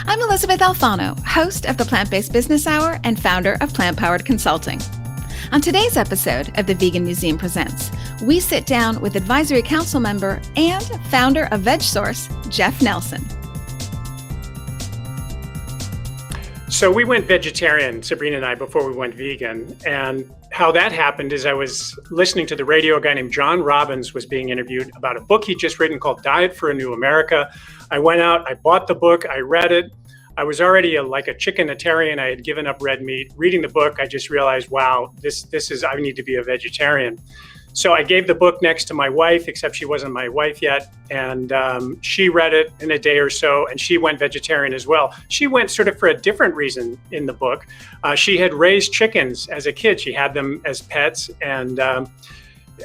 I'm Elysabeth Alfano, host of the Plant-Based Business Hour and founder of Plant Powered Consulting. On today's episode of the Vegan Museum Presents, we sit down with Advisory Council member and founder of Vegsource, Jeff Nelson. So we went vegetarian, Sabrina and I, before we went vegan. And how that happened is I was listening to the radio. A guy named John Robbins was being interviewed about a book he'd just written called Diet for a New America. I went out, I bought the book, I read it. I was already like a chickenitarian. I had given up red meat. Reading the book, I just realized, wow, this is, I need to be a vegetarian. So I gave the book next to my wife, except she wasn't my wife yet. And she read it in a day or so, and she went vegetarian as well. She went sort of for a different reason in the book. She had raised chickens as a kid. She had them as pets. And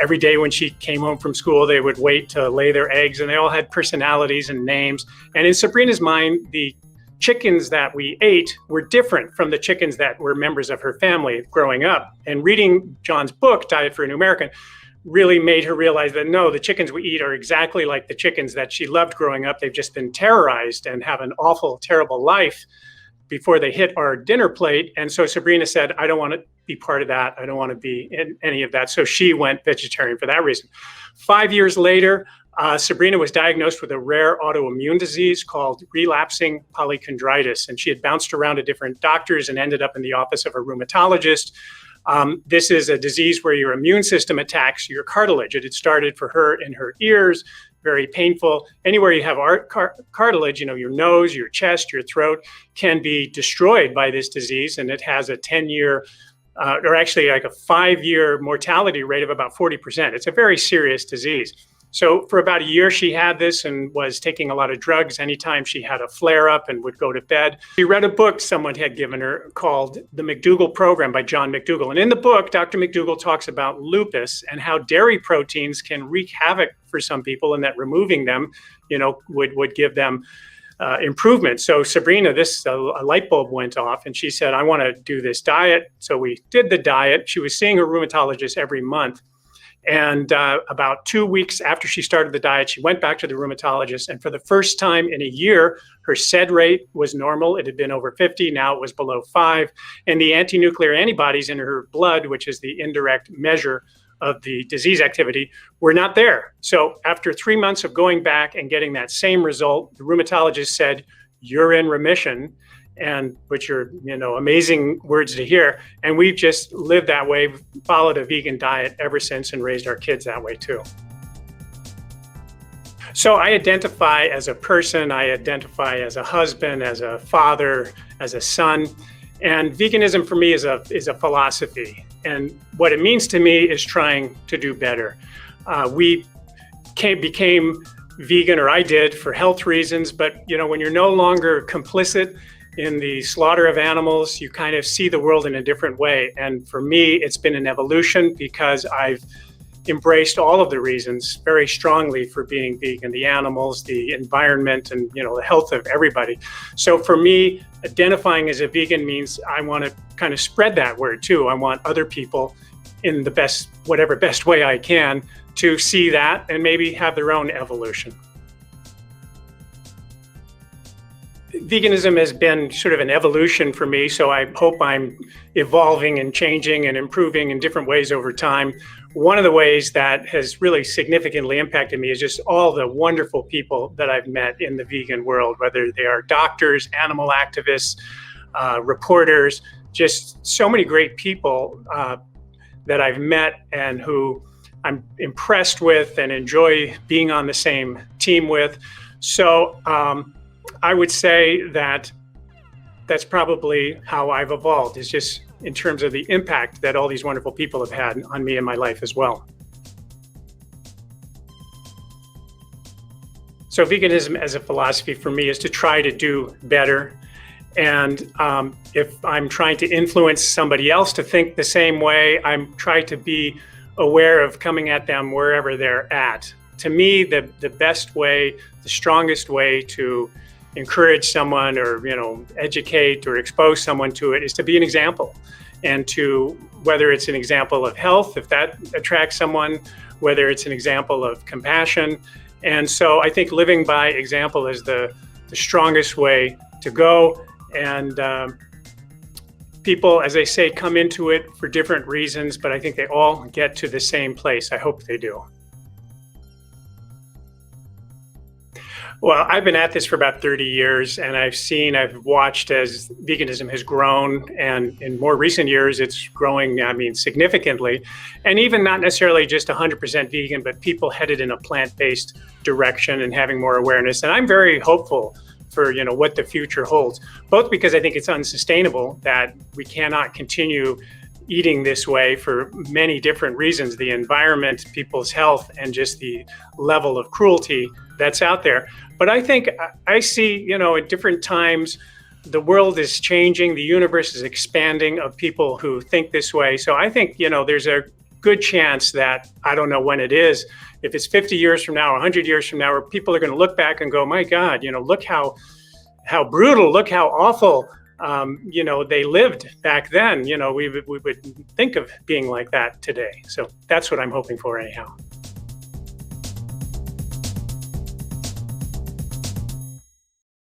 every day when she came home from school, they would wait to lay their eggs, and they all had personalities and names. And in Sabrina's mind, the chickens that we ate were different from the chickens that were members of her family growing up. And reading John's book, Diet for a New American, really made her realize that no, the chickens we eat are exactly like the chickens that she loved growing up. They've just been terrorized and have an awful, terrible life before they hit our dinner plate. And so Sabrina said, I don't want to be part of that. I don't want to be in any of that. So she went vegetarian for that reason. 5 years later, Sabrina was diagnosed with a rare autoimmune disease called relapsing polychondritis. And she had bounced around to different doctors and ended up in the office of a rheumatologist. This is a disease where your immune system attacks your cartilage. It had started for her in her ears, very painful. Anywhere you have cartilage, your nose, your chest, your throat can be destroyed by this disease. And it has a 10-year, or actually like a 5-year mortality rate of about 40%. It's a very serious disease. So for about a year, she had this and was taking a lot of drugs anytime she had a flare-up and would go to bed. She read a book someone had given her called The McDougall Program by John McDougall. And in the book, Dr. McDougall talks about lupus and how dairy proteins can wreak havoc for some people, and that removing them, would give them improvement. So Sabrina, a light bulb went off, and she said, I want to do this diet. So we did the diet. She was seeing her rheumatologist every month. And about 2 weeks after she started the diet, she went back to the rheumatologist. And for the first time in a year, her SED rate was normal. It had been over 50. Now it was below 5. And the anti-nuclear antibodies in her blood, which is the indirect measure of the disease activity, were not there. So after 3 months of going back and getting that same result, the rheumatologist said, you're in remission. And which are, amazing words to hear. And we've just lived that way, followed a vegan diet ever since, and raised our kids that way too. So I identify as a person, I identify as a husband, as a father, as a son. And veganism for me is a philosophy. And what it means to me is trying to do better. We became vegan, or I did, for health reasons. But, when you're no longer complicit in the slaughter of animals, you kind of see the world in a different way. And for me, it's been an evolution because I've embraced all of the reasons very strongly for being vegan: the animals, the environment, and the health of everybody. So for me, identifying as a vegan means I want to kind of spread that word too. I want other people in the whatever best way I can to see that and maybe have their own evolution. Veganism has been sort of an evolution for me, so I hope I'm evolving and changing and improving in different ways over time. One of the ways that has really significantly impacted me is just all the wonderful people that I've met in the vegan world, whether they are doctors, animal activists, reporters, just so many great people that I've met and who I'm impressed with and enjoy being on the same team with. So I would say that that's probably how I've evolved, is just in terms of the impact that all these wonderful people have had on me and my life as well. So veganism as a philosophy for me is to try to do better. And if I'm trying to influence somebody else to think the same way, I'm trying to be aware of coming at them wherever they're at. To me, the best way, the strongest way to encourage someone or educate or expose someone to it is to be an example, and to, whether it's an example of health, if that attracts someone, whether it's an example of compassion. And so I think living by example is the strongest way to go. And people, as I say, come into it for different reasons, but I think they all get to the same place. I hope they do. Well, I've been at this for about 30 years, and I've watched as veganism has grown, and in more recent years, it's growing, significantly, and even not necessarily just 100% vegan, but people headed in a plant-based direction and having more awareness. And I'm very hopeful for, what the future holds, both because I think it's unsustainable that we cannot continue eating this way for many different reasons, the environment, people's health, and just the level of cruelty that's out there. But I think I see, at different times, the world is changing, the universe is expanding of people who think this way. So I think, there's a good chance that, I don't know when it is, if it's 50 years from now, 100 years from now, where people are going to look back and go, my God, look how brutal, look how awful, they lived back then. We would think of being like that today. So that's what I'm hoping for anyhow.